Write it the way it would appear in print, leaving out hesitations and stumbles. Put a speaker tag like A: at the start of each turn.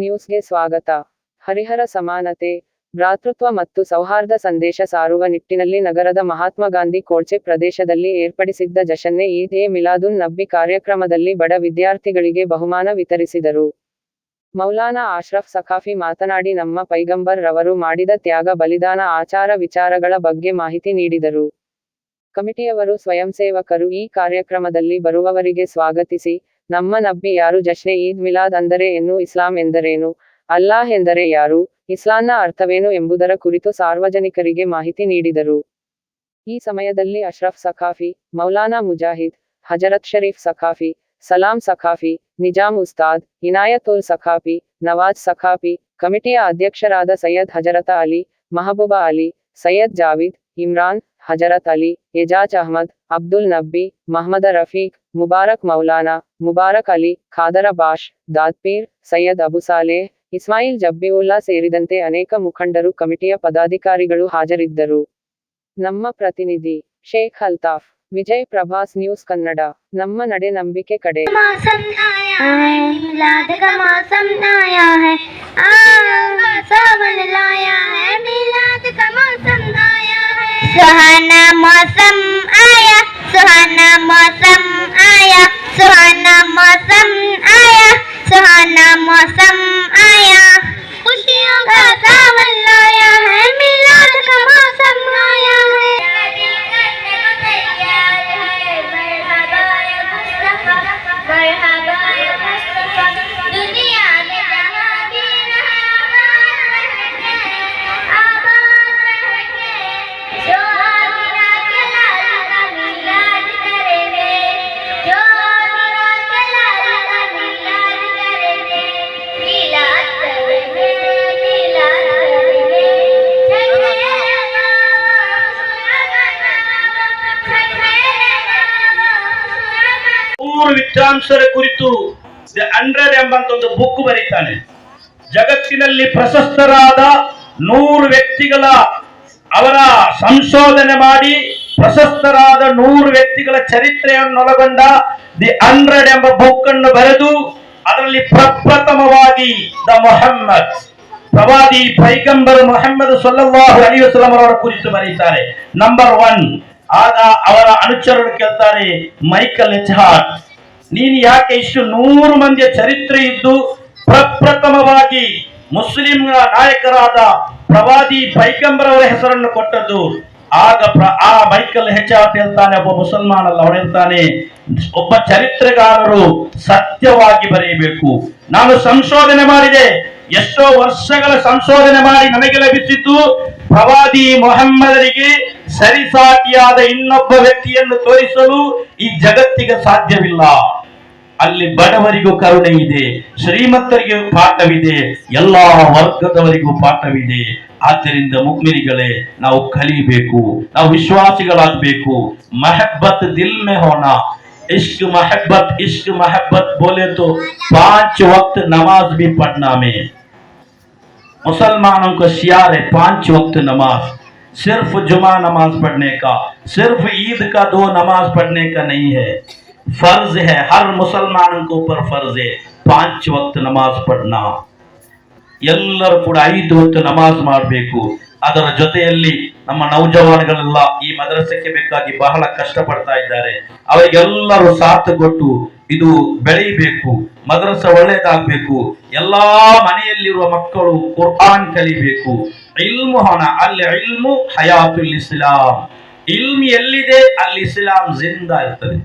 A: ನ್ಯೂಸ್ಗೆ ಸ್ವಾಗತ. ಹರಿಹರ ಸಮಾನತೆ, ಭ್ರಾತೃತ್ವ ಮತ್ತು ಸೌಹಾರ್ದ ಸಂದೇಶ ಸಾರುವ ನಿಟ್ಟಿನಲ್ಲಿ ನಗರದ ಮಹಾತ್ಮ ಗಾಂಧಿ ಕೋಳ್ಚೆ ಪ್ರದೇಶದಲ್ಲಿ ಏರ್ಪಡಿಸಿದ್ದ ಜಶನ್ನೆ ಈದ್ ಎ ಮಿಲಾದುನ್ ನಬಿ ಕಾರ್ಯಕ್ರಮದಲ್ಲಿ ಬಡ ವಿದ್ಯಾರ್ಥಿಗಳಿಗೆ ಬಹುಮಾನ ವಿತರಿಸಿದರು. ಮೌಲಾನಾ ಅಶ್ರಫ್ ಸಖಾಫಿ ಮಾತನಾಡಿ ನಮ್ಮ ಪೈಗಂಬರ್ ರವರು ಮಾಡಿದ ತ್ಯಾಗ ಬಲಿದಾನ ಆಚಾರ ವಿಚಾರಗಳ ಬಗ್ಗೆ ಮಾಹಿತಿ ನೀಡಿದರು. ಕಮಿಟಿಯವರು ಸ್ವಯಂಸೇವಕರು ಈ ಕಾರ್ಯಕ್ರಮದಲ್ಲಿ ಬರುವವರಿಗೆ ಸ್ವಾಗತಿಸಿ, ನಮ್ಮ ನಬ್ಬಿ ಯಾರು, ಜಶ್ನೆ ಈದ್ ಮಿಲಾದ್ ಅಂದರೆ ಏನು, ಇಸ್ಲಾಂ ಎಂದರೇನು, ಅಲ್ಲಾಹ್ ಎಂದರೆ ಯಾರು, ಇಸ್ಲಾಂನ ಅರ್ಥವೇನು ಎಂಬುದರ ಕುರಿತು ಸಾರ್ವಜನಿಕರಿಗೆ ಮಾಹಿತಿ ನೀಡಿದರು. ಈ ಸಮಯದಲ್ಲಿ ಅಶ್ರಫ್ ಸಖಾಫಿ, ಮೌಲಾನಾ ಮುಜಾಹಿದ್, ಹಜರತ್ ಶರೀಫ್ ಸಖಾಫಿ, ಸಲಾಂ ಸಖಾಫಿ, ನಿಜಾಮ್ ಉಸ್ತಾದ್, ಇನಾಯತುಲ್ ಸಖಾಫಿ, ನವಾಜ್ ಸಖಾಫಿ, ಕಮಿಟಿಯ ಅಧ್ಯಕ್ಷರಾದ ಸೈಯದ್ ಹಜರತ ಅಲಿ, ಮಹಬೂಬಾ ಅಲಿ, ಸೈಯದ್ ಜಾವಿದ್, ಇಮ್ರಾನ್, ಹಜರತ್ ಅಲಿ, ಎಜಾಜ್ ಅಹ್ಮದ್, ಅಬ್ದುಲ್ ನಬ್ಬಿ, ಮಹಮ್ಮದ ರಫೀಕ್, ಮುಬಾರಕ್ ಮೌಲಾನಾ, ಮುಬಾರಕ್ ಅಲಿ, ಖಾದರ ಬಾಷ್, ದಾದ್ಪೀರ್, ಸೈಯದ್ ಅಬು ಸಾಲೇಹ್, ಇಸ್ಮಾಯಿಲ್ ಜಬ್ಬಿವುಲ್ಲಾ ಸೇರಿದಂತೆ ಅನೇಕ ಮುಖಂಡರು, ಕಮಿಟಿಯ ಪದಾಧಿಕಾರಿಗಳು ಹಾಜರಿದ್ದರು. ನಮ್ಮ ಪ್ರತಿನಿಧಿ ಶೇಖ್ ಅಲ್ತಾಫ್, ವಿಜಯ್ ಪ್ರಭಾಸ್ ನ್ಯೂಸ್ ಕನ್ನಡ. ನಮ್ಮ ನಡೆ ನಂಬಿಕೆ ಕಡೆ.
B: सुहाना मौसम आया, सुहाना मौसम आया, सुहाना मौसम आया, सुहाना मौसम आया, खुशियों का सावन लाया है, मिलाद का मौसम आया है, मरहबा या मुस्तफा, दुनिया में जहां भी
C: ವಿದ್ವಾಂಸರ ಕುರಿತು ದಿ 100 ಎಂಬಂತ ಒಂದು ಬುಕ್ ಬರೀತಾನೆ. ಜಗತ್ತಿನಲ್ಲಿ ಪ್ರಶಸ್ತರಾದ 100 ವ್ಯಕ್ತಿಗಳ ಅವರ ಸಂಶೋಧನೆ ಮಾಡಿ ಪ್ರಶಸ್ತರಾದ 100 ವ್ಯಕ್ತಿಗಳ ಚರಿತ್ರೆಯನ್ನೊಳಗೊಂಡ ದಿ 100 ಎಂಬ ಬುಕ್ ಅನ್ನು ಬರೆದು ಅದರಲ್ಲಿ ಪ್ರಪ್ರಥಮವಾಗಿ ದ ಮೊಹಮ್ಮದ್ ಪ್ರವಾದಿ ಪೈಗಂಬರ್ ಮೊಹಮ್ಮದ್ ಸಲ್ಲಲ್ಲಾಹು ಅಲೈಹಿ ವಸಲ್ಲಂ ಅವರ ಕುರಿತು ಬರೀತಾರೆ. ನಂಬರ್ 1. ಆಗ ಅವರ ಅನುಚರರು ಕೇಳ್ತಾರೆ, ಮೈಕಲ್ ಎಚ್ ಹಾರ್ಟ್, ನೀನು ಯಾಕೆ ಇಷ್ಟು 100 ಮಂದಿಯ ಚರಿತ್ರೆ ಇದ್ದು ಪ್ರಪ್ರಥಮವಾಗಿ ಮುಸ್ಲಿಂಗಳ ನಾಯಕರಾದ ಪ್ರವಾದಿ ಪೈಗಂಬರ್ ಅವರ ಹೆಸರನ್ನು ಕೊಟ್ಟದ್ದು? ಆಗ ಆ ಮೈಕಲ್ ಎಚ್ ಹಾರ್ಟ್ ಹೇಳ್ತಾನೆ, ಒಬ್ಬ ಮುಸಲ್ಮಾನ್ ಅಲ್ಲ, ಅವನು ಹೇಳ್ತಾನೆ, ಒಬ್ಬ ಚರಿತ್ರೆಗಾರರು ಸತ್ಯವಾಗಿ ಬರೆಯಬೇಕು. ನಾನು ಸಂಶೋಧನೆ ಮಾಡಿದೆ, ಎಷ್ಟೋ ವರ್ಷಗಳ ಸಂಶೋಧನೆ ಮಾಡಿ ನನಗೆ ಲಭಿಸಿದ್ದು ಪ್ರವಾದಿ ಮೊಹಮ್ಮದರಿಗೆ ಸರಿಸಾಟಿಯಾದ ಇನ್ನೊಬ್ಬ ವ್ಯಕ್ತಿಯನ್ನು ತೋರಿಸಲು ಈ ಜಗತ್ತಿಗೆ ಸಾಧ್ಯವಿಲ್ಲ. ಅಲ್ಲಿ ಬಡವರಿಗೂ ಕರುಣೆ ಇದೆ, ಶ್ರೀಮಂತರಿಗೂ ಪಾಠವಿದೆ, ಎಲ್ಲಾ ವರ್ಗದವರಿಗೂ ಪಾಠವಿದೆ. ಆದ್ದರಿಂದ ಮುಗ್ಮಿನಿಗಳೇ, ನಾವು ಕಲಿಬೇಕು, ನಾವು ವಿಶ್ವಾಸಿಗಳಾಗಬೇಕು. ಮೊಹಬ್ಬತ್ ದಿಲ್ ಮೇ ಹೋನಾ, इश्क मोहब्बत बोले तो 5 वक्त नमाज भी पढ़ना में। मुसलमानों का शियार है 5 वक्त नमाज, सिर्फ जुमा नमाज पढ़ने का, सिर्फ ईद का 2 नमाज पढ़ने का नहीं है, फर्ज है, हर मुसलमानों के ऊपर फर्ज है 5 वक्त नमाज पढ़ना. ಎಲ್ಲರೂ ಕೂಡ 5 ಹೊತ್ತು ನಮಾಜ್ ಮಾಡಬೇಕು. ಅದರ ಜೊತೆಯಲ್ಲಿ ನಮ್ಮ ನೌಜವಾನ್ಗಳೆಲ್ಲ ಈ ಮದ್ರಸಕ್ಕೆ ಬೇಕಾಗಿ ಬಹಳ ಕಷ್ಟಪಡ್ತಾ ಇದ್ದಾರೆ. ಅವರಿಗೆಲ್ಲರೂ ಸಾಥ್ ಕೊಟ್ಟು ಇದು ಬೆಳೆಯಬೇಕು, ಮದ್ರಸ ಒಳ್ಳೇದಾಗಬೇಕು. ಎಲ್ಲಾ ಮನೆಯಲ್ಲಿರುವ ಮಕ್ಕಳು ಕುರ್ಆನ್ ಕಲಿಬೇಕು. ಇಲ್ಮು ಹೋನ, ಅಲ್ಲಿ ಇಲ್ಮು ಹಯಾತುಲ್ ಇಸ್ಲಾಂ, ಇಲ್ಮ್ ಎಲ್ಲಿದೆ ಅಲ್ಲಿ ಇಸ್ಲಾಂ ಜಿಂದಾ ಇರ್ತದೆ.